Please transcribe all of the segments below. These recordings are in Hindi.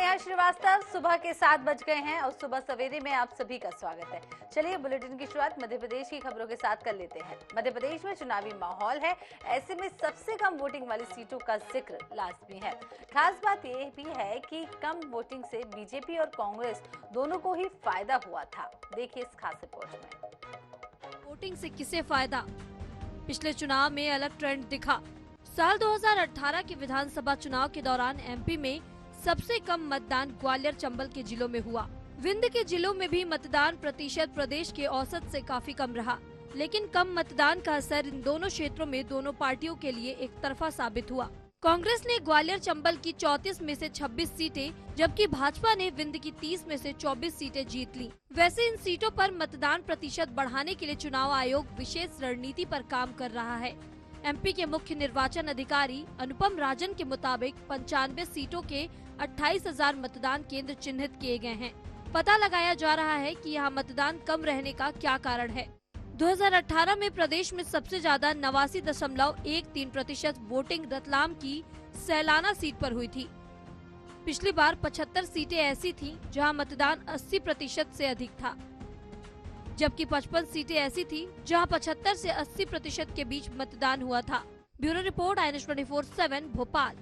नेहा श्रीवास्तव। सुबह के 7 बज गए हैं और सुबह सवेरे में आप सभी का स्वागत है। चलिए बुलेटिन की शुरुआत मध्य प्रदेश की खबरों के साथ कर लेते हैं। मध्य प्रदेश में चुनावी माहौल है, ऐसे में सबसे कम वोटिंग वाली सीटों का जिक्र लाजमी है। खास बात यह भी है कि कम वोटिंग से बीजेपी और कांग्रेस दोनों को ही फायदा हुआ था। देखिए इस खास रिपोर्ट में। वोटिंग से किसे फायदा? पिछले चुनाव में अलग ट्रेंड दिखा। साल 2018 के विधानसभा चुनाव के दौरान एमपी में सबसे कम मतदान ग्वालियर चंबल के जिलों में हुआ। विंध्य के जिलों में भी मतदान प्रतिशत प्रदेश के औसत से काफी कम रहा, लेकिन कम मतदान का असर इन दोनों क्षेत्रों में दोनों पार्टियों के लिए एक तरफा साबित हुआ। कांग्रेस ने ग्वालियर चंबल की 34 में से 26 सीटें, जबकि भाजपा ने विंध्य की 30 में से 24 सीटें जीत ली। वैसे इन सीटों पर मतदान प्रतिशत बढ़ाने के लिए चुनाव आयोग विशेष रणनीति पर काम कर रहा है। एमपी के मुख्य निर्वाचन अधिकारी अनुपम राजन के मुताबिक 95 सीटों के 28,000 मतदान केंद्र चिन्हित किए गए हैं। पता लगाया जा रहा है कि यहाँ मतदान कम रहने का क्या कारण है। 2018 में प्रदेश में सबसे ज्यादा 89.13% वोटिंग रतलाम की सैलाना सीट पर हुई थी। पिछली बार 75 सीटें ऐसी थीं जहां मतदान 80% से अधिक था, जबकि 55 सीटें ऐसी थीं जहां 75 से 80% के बीच मतदान हुआ था। Bureau report INS 24/7 Bhopal.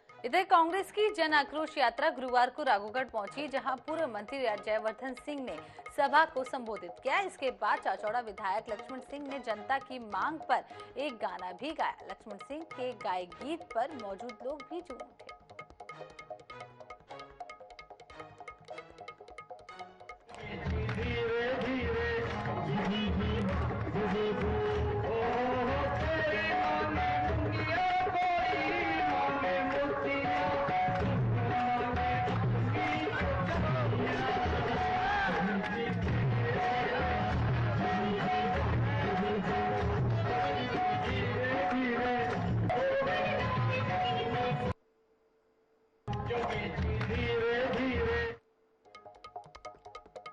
इधर कांग्रेस की जन आक्रोश यात्रा गुरुवार को राघोगढ़ पहुंची, जहां पूर्व मंत्री जयवर्धन सिंह ने सभा को संबोधित किया। इसके बाद चाचौड़ा विधायक लक्ष्मण सिंह ने जनता की मांग पर एक गाना भी गाया। लक्ष्मण सिंह के गाए गीत पर मौजूद लोग भी झूम उठे।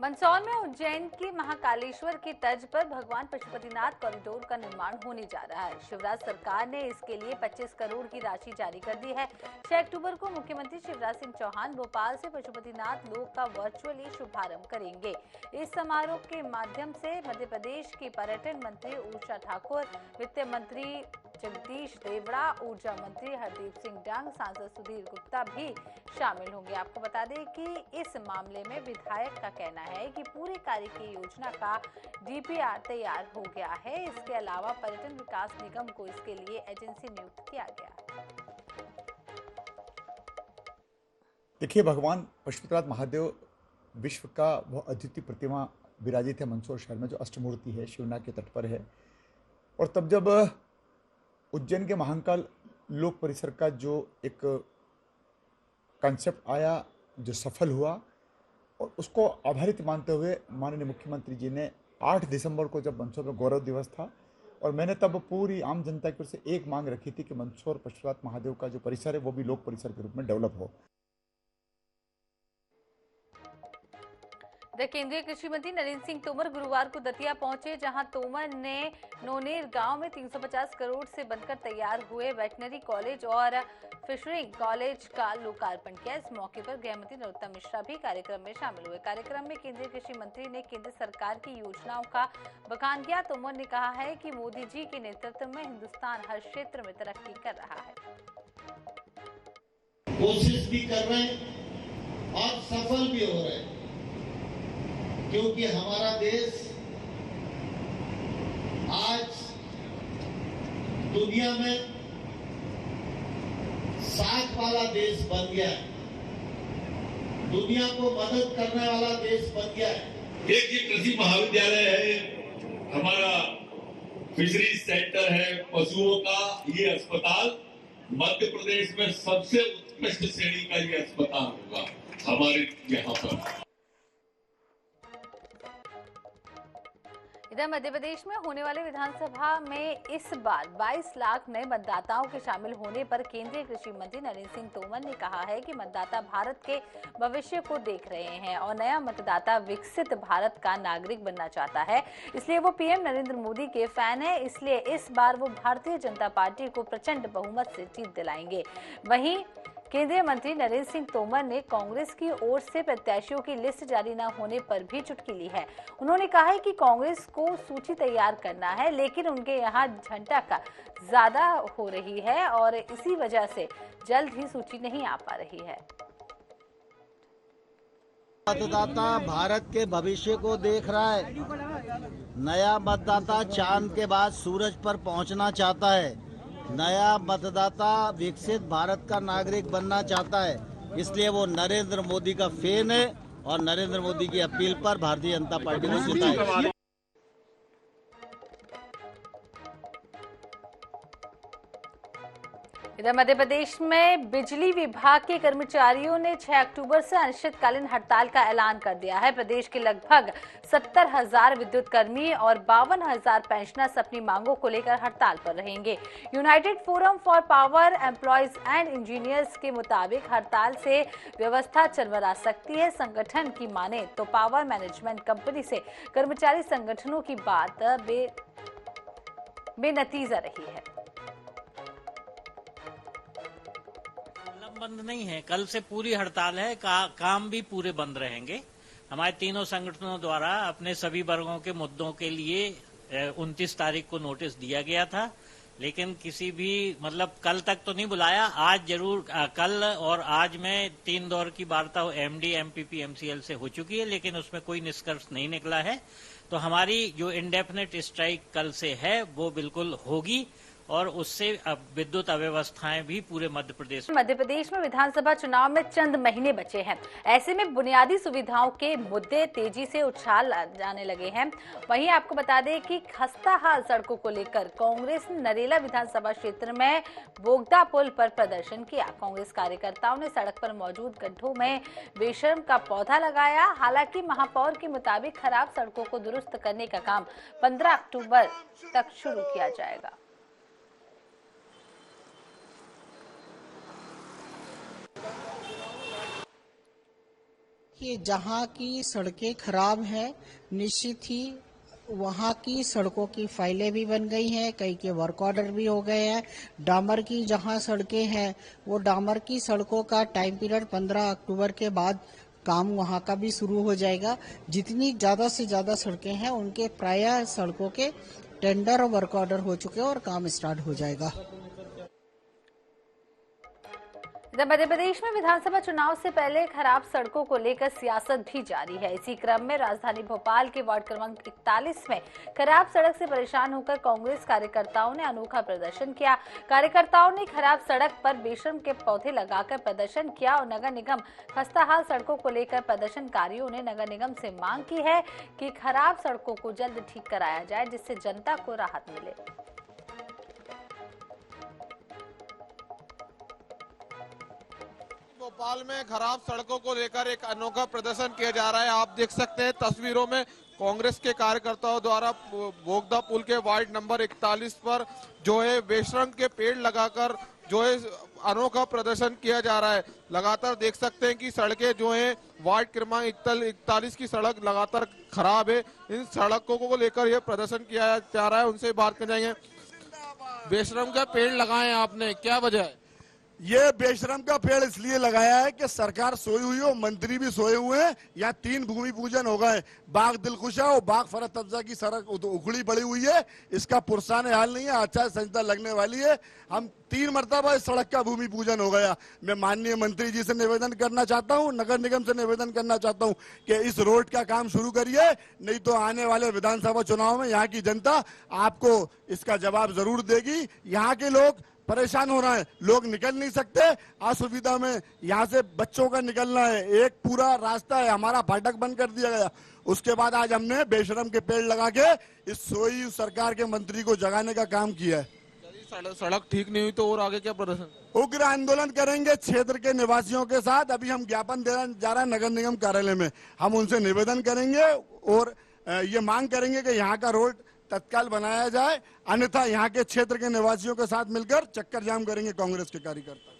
मंदसौर में उज्जैन की महाकालेश्वर की तर्ज पर भगवान पशुपतिनाथ कॉरिडोर का निर्माण होने जा रहा है। शिवराज सरकार ने इसके लिए 25 करोड़ की राशि जारी कर दी है। 6 अक्टूबर को मुख्यमंत्री शिवराज सिंह चौहान भोपाल से पशुपतिनाथ लोक का वर्चुअली शुभारंभ करेंगे। इस समारोह के माध्यम से मध्य प्रदेश की पर्यटन मंत्री उषा ठाकुर, वित्त मंत्री जगदीश देवड़ा, ऊर्जा मंत्री हरदीप सिंह डंग, सांसद सुधीर गुप्ता भी शामिल होंगे। आपको बता दें कि इस मामले में विधायक का कहना है कि पूरे कार्य की योजना का DPR तैयार हो गया है। इसके अलावा पर्यटन विकास निगम को इसके लिए एजेंसी नियुक्त किया गया है। देखिए, भगवान पशुपतिनाथ महादेव विश्व का वह अद्वितीय प्रतिमा विराजित है मंदसौर शहर में, जो अष्टमूर्ति है, शिवनाथ के तट पर है। और तब जब उज्जैन के महाकाल लोक परिसर का जो एक कॉन्सेप्ट आया, जो सफल हुआ, और उसको आधारित मानते हुए माननीय मुख्यमंत्री जी ने 8 दिसंबर को, जब मंदसौर में गौरव दिवस था, और मैंने तब पूरी आम जनता की ओर से एक मांग रखी थी कि मंदसौर पशुपतिनाथ महादेव का जो परिसर है वो भी लोक परिसर के रूप में डेवलप हो। केंद्रीय कृषि मंत्री नरेंद्र सिंह तोमर गुरुवार को दतिया पहुंचे, जहां तोमर ने नोनेर गांव में 350 करोड़ से बनकर तैयार हुए वेटनरी कॉलेज और फिशरिंग कॉलेज का लोकार्पण किया। इस मौके पर गृह मंत्री नरोत्तम मिश्रा भी कार्यक्रम में शामिल हुए। कार्यक्रम में केंद्रीय कृषि मंत्री ने केंद्र सरकार की योजनाओं का बखान किया। तोमर ने कहा है कि मोदी जी के नेतृत्व में हिंदुस्तान हर क्षेत्र में तरक्की कर रहा है। कोशिश भी कर रहे हैं और सफल भी हो रहे हैं, क्योंकि हमारा देश आज दुनिया में साथ वाला देश बन गया है, दुनिया को मदद करने वाला देश बन गया है। एक ये कृषि महाविद्यालय है, हमारा फिशरी सेंटर है, पशुओं का ये अस्पताल मध्य प्रदेश में सबसे उत्कृष्ट श्रेणी का ये अस्पताल होगा हमारे यहाँ पर। इधर मध्य प्रदेश में होने वाले विधानसभा में इस बार 22 लाख नए मतदाताओं के शामिल होने पर केंद्रीय कृषि मंत्री नरेंद्र सिंह तोमर ने कहा है कि मतदाता भारत के भविष्य को देख रहे हैं और नया मतदाता विकसित भारत का नागरिक बनना चाहता है। इसलिए वो पीएम नरेंद्र मोदी के फैन है। इसलिए इस बार वो भारतीय जनता पार्टी को प्रचंड बहुमत से जीत दिलाएंगे। वहीं केंद्रीय मंत्री नरेंद्र सिंह तोमर ने कांग्रेस की ओर से प्रत्याशियों की लिस्ट जारी न होने पर भी चुटकी ली है। उन्होंने कहा है कि कांग्रेस को सूची तैयार करना है, लेकिन उनके यहाँ झंडा का ज्यादा हो रही है और इसी वजह से जल्द ही सूची नहीं आ पा रही है। मतदाता भारत के भविष्य को देख रहा है। नया मतदाता चांद के बाद सूरज पर पहुंचना चाहता है। नया मतदाता विकसित भारत का नागरिक बनना चाहता है। इसलिए वो नरेंद्र मोदी का फैन है और नरेंद्र मोदी की अपील पर भारतीय जनता पार्टी को जिताएगा। इधर मध्य प्रदेश में बिजली विभाग के कर्मचारियों ने 6 अक्टूबर से अनिश्चितकालीन हड़ताल का ऐलान कर दिया है। प्रदेश के लगभग 70,000 विद्युत कर्मी और 52,000 पेंशनर्स अपनी मांगों को लेकर हड़ताल पर रहेंगे। United forum for power employees and engineers के मुताबिक हड़ताल से व्यवस्था चरमरा सकती है। संगठन की माने तो पावर मैनेजमेंट कंपनी से कर्मचारी संगठनों की बात बेनतीजा रही है। बंद नहीं है, कल से पूरी हड़ताल है। काम भी पूरे बंद रहेंगे। हमारे तीनों संगठनों द्वारा अपने सभी वर्गों के मुद्दों के लिए 29 तारीख को नोटिस दिया गया था, लेकिन किसी भी कल तक तो नहीं बुलाया। आज जरूर कल और आज में 3 दौर की वार्ता एमडी, एमपीपी, एमसीएल से हो चुकी है, लेकिन उसमें कोई निष्कर्ष नहीं निकला है। तो हमारी जो इंडेफिनिट स्ट्राइक कल से है वो बिल्कुल होगी और उससे अब विद्युत अव्यवस्थाएं भी पूरे मध्य प्रदेश में विधानसभा चुनाव में चंद महीने बचे हैं। ऐसे में बुनियादी सुविधाओं के मुद्दे तेजी से उछाल जाने लगे हैं। वहीं आपको बता दें कि खस्ताहाल सड़कों को लेकर कांग्रेस ने नरेला विधानसभा क्षेत्र में बोगदा पुल पर प्रदर्शन किया। कांग्रेस कार्यकर्ताओं ने सड़क पर मौजूद गड्ढों में बेशर्म का पौधा लगाया। हालांकि महापौर के मुताबिक खराब सड़कों को दुरुस्त करने का काम 15 अक्टूबर तक शुरू किया जाएगा। कि जहाँ की सड़कें खराब हैं, निश्चित ही वहाँ की सड़कों की फाइलें भी बन गई हैं, कई के वर्क ऑर्डर भी हो गए हैं। डामर की जहाँ सड़कें हैं वो डामर की सड़कों का टाइम पीरियड 15 अक्टूबर के बाद काम वहाँ का भी शुरू हो जाएगा। जितनी ज़्यादा से ज़्यादा सड़कें हैं उनके प्रायः सड़कों के टेंडर और वर्क ऑर्डर हो चुके हैं और काम स्टार्ट हो जाएगा। मध्य प्रदेश में विधानसभा चुनाव से पहले खराब सड़कों को लेकर सियासत भी जारी है। इसी क्रम में राजधानी भोपाल के वार्ड क्रमांक 41 में खराब सड़क से परेशान होकर कांग्रेस कार्यकर्ताओं ने अनोखा प्रदर्शन किया। कार्यकर्ताओं ने खराब सड़क पर बेशर्म के पौधे लगाकर प्रदर्शन किया और नगर निगम खस्ताहाल सड़कों को लेकर प्रदर्शनकारियों ने नगर निगम से मांग की है कि खराब सड़कों को जल्द ठीक कराया जाए, जिससे जनता को राहत मिले। भोपाल में खराब सड़कों को लेकर एक अनोखा प्रदर्शन किया जा रहा है। आप देख सकते हैं तस्वीरों में कांग्रेस के कार्यकर्ताओं द्वारा बोगदा पुल के वार्ड नंबर 41 पर जो है बेशर्म के पेड़ लगाकर जो है अनोखा प्रदर्शन किया जा रहा है। लगातार देख सकते हैं कि सड़कें जो है वार्ड क्रमांक 41 की सड़क लगातार खराब है। इन सड़कों को लेकर यह प्रदर्शन किया जा रहा है। उनसे बात कर जाएंगे। बेशर्म का पेड़ लगाए आपने, क्या वजह है? ये बेशरम का पेड़ इसलिए लगाया है कि सरकार सोई हुई हो, मंत्री भी सोए हुए हैं। यहाँ 3 भूमि पूजन हो गए। बाग दिलखुशा और बाग फरत अफजा की सड़क उखड़ी पड़ी हुई है, इसका पुरसाने हाल नहीं है। आचार संहिता लगने वाली है। हम 3 मरतबा इस सड़क का भूमि पूजन हो गया। मैं माननीय मंत्री जी से निवेदन करना चाहता हूँ, नगर निगम से निवेदन करना चाहता हूँ कि इस रोड का काम शुरू करिए, नहीं तो आने वाले विधानसभा चुनाव में यहाँ की जनता आपको इसका जवाब जरूर देगी। यहाँ के लोग परेशान हो रहे हैं, लोग निकल नहीं सकते। असुविधा में यहाँ से बच्चों का निकलना है, एक पूरा रास्ता है, हमारा फाटक बंद कर दिया गया। उसके बाद आज हमने बेशरम के पेड़ लगा के इस सोई सरकार के मंत्री को जगाने का काम किया है। सड़क ठीक नहीं हुई तो और आगे क्या प्रदर्शन? उग्र आंदोलन करेंगे क्षेत्र के निवासियों के साथ। अभी हम ज्ञापन देना जा रहे हैं नगर निगम कार्यालय में। हम उनसे निवेदन करेंगे और ये मांग करेंगे कि यहाँ का रोड तत्काल बनाया जाए, अन्यथा यहाँ के क्षेत्र के निवासियों के साथ मिलकर चक्कर जाम करेंगे कांग्रेस के कार्यकर्ता।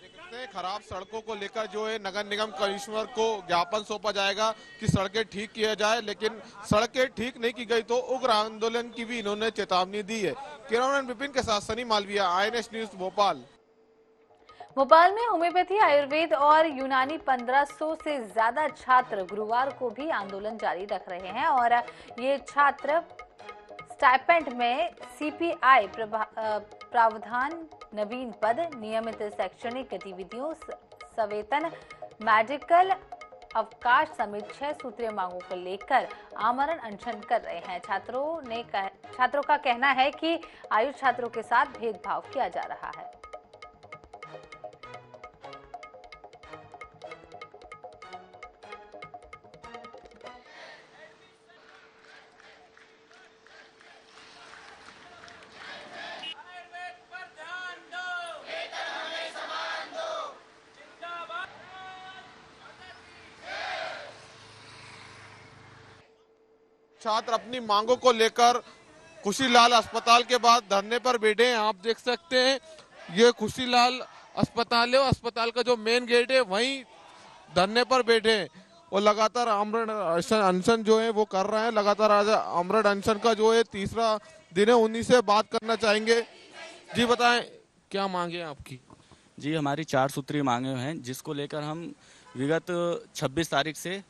खराब सड़कों को लेकर जो है नगर निगम कमिश्नर को ज्ञापन सौंपा जाएगा कि सड़कें ठीक किया जाए, लेकिन सड़कें ठीक नहीं की गई तो उग्र आंदोलन की भी इन्होंने चेतावनी दी है। कैमरामैन विपिन के साथ सनी मालविया, INS न्यूज भोपाल। भोपाल में होम्योपैथी, आयुर्वेद और यूनानी 1500 से ज्यादा छात्र गुरुवार को भी आंदोलन जारी रख रहे हैं और ये छात्र स्टाइपेंड में CPI प्रावधान, नवीन पद, नियमित शैक्षणिक गतिविधियों, सवेतन, मेडिकल अवकाश समेत 6 सूत्रीय मांगों को लेकर आमरण अनशन कर रहे हैं। छात्रों का कहना है कि आयुष छात्रों के साथ भेदभाव किया जा रहा है। छात्र अपनी मांगों को लेकर खुशीलाल अस्पताल के बाद धरने पर बैठे हैं। आप देख सकते हैं ये खुशीलाल अस्पताल है, अस्पताल का जो मेन गेट है वहीं धरने पर बैठे हैं और लगातार आमरण अनशन जो है वो कर रहे हैं। लगातार आज आमरण अनशन का जो है तीसरा दिन है। उन्हीं से बात करना चाहेंगे। जी बताएं क्या मांगे हैं आपकी? जी हमारी 4 सूत्रीय मांगे हैं जिसको लेकर हम विगत 26 तारीख से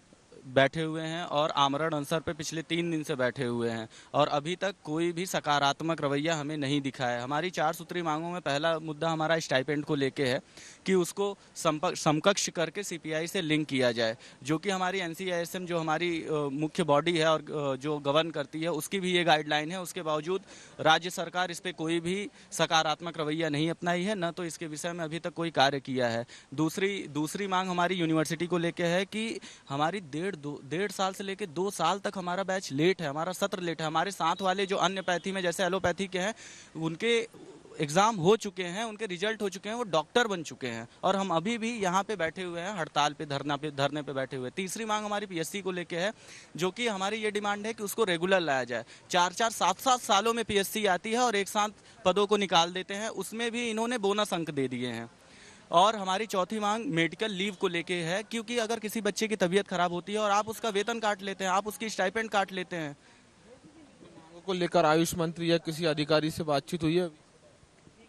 बैठे हुए हैं और आमरण अनशन पे पिछले 3 दिन से बैठे हुए हैं और अभी तक कोई भी सकारात्मक रवैया हमें नहीं दिखा है। हमारी 4 सूत्रीय मांगों में पहला मुद्दा हमारा स्टाइपेंड को लेके है कि उसको समकक्ष करके CPI से लिंक किया जाए, जो कि हमारी NCISM जो हमारी मुख्य बॉडी है और जो गवर्न करती है उसकी भी ये गाइडलाइन है। उसके बावजूद राज्य सरकार इस पर कोई भी सकारात्मक रवैया नहीं अपनाई है, न तो इसके विषय में अभी तक कोई कार्य किया है। दूसरी मांग हमारी यूनिवर्सिटी को लेके है कि हमारी 1.5 साल से लेकर 2 साल तक हमारा बैच लेट है, हमारा सत्र लेट है। हमारे साथ वाले जो अन्य पैथी में जैसे एलोपैथी के हैं उनके एग्जाम हो चुके हैं, उनके रिजल्ट हो चुके हैं, वो डॉक्टर बन चुके हैं और हम अभी भी यहाँ पे बैठे हुए हैं, हड़ताल पे धरने पे बैठे हुए। तीसरी मांग हमारी PSC को लेके है, जो कि हमारी ये डिमांड है कि उसको रेगुलर लाया जाए। 4-4, 7-7 सालों में PSC आती है और एक साथ पदों को निकाल देते हैं, उसमें भी इन्होंने बोनस अंक दे दिए हैं। और हमारी चौथी मांग मेडिकल लीव को लेके है, क्योंकि अगर किसी बच्चे की तबीयत खराब होती है और आप उसका वेतन काट लेते हैं, आप उसकी स्टाइपेंड काट लेते हैं। को लेकर आयुष मंत्री या किसी अधिकारी से बातचीत हुई है?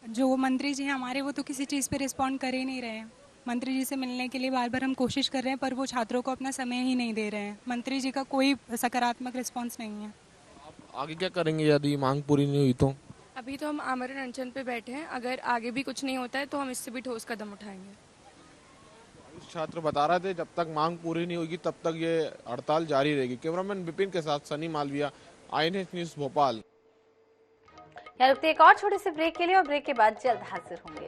जो मंत्री जी हैं हमारे वो तो किसी चीज़ पे रिस्पॉन्ड कर ही नहीं रहे हैं। मंत्री जी से मिलने के लिए बार बार हम कोशिश कर रहे हैं पर वो छात्रों को अपना समय ही नहीं दे रहे हैं। मंत्री जी का कोई सकारात्मक रिस्पॉन्स नहीं है। आप आगे क्या करेंगे यदि मांग पूरी नहीं हुई तो? अभी तो हम आमरण अनशन पे बैठे हैं, अगर आगे भी कुछ नहीं होता है तो हम इससे भी ठोस कदम उठाएंगे। छात्र बता रहे थे जब तक मांग पूरी नहीं होगी तब तक ये हड़ताल जारी रहेगी। कैमरामैन विपिन के साथ सनी मालविया, INS न्यूज भोपाल। यहाँ रुकते एक और छोटे से ब्रेक के लिए और ब्रेक के बाद जल्द हाजिर होंगे।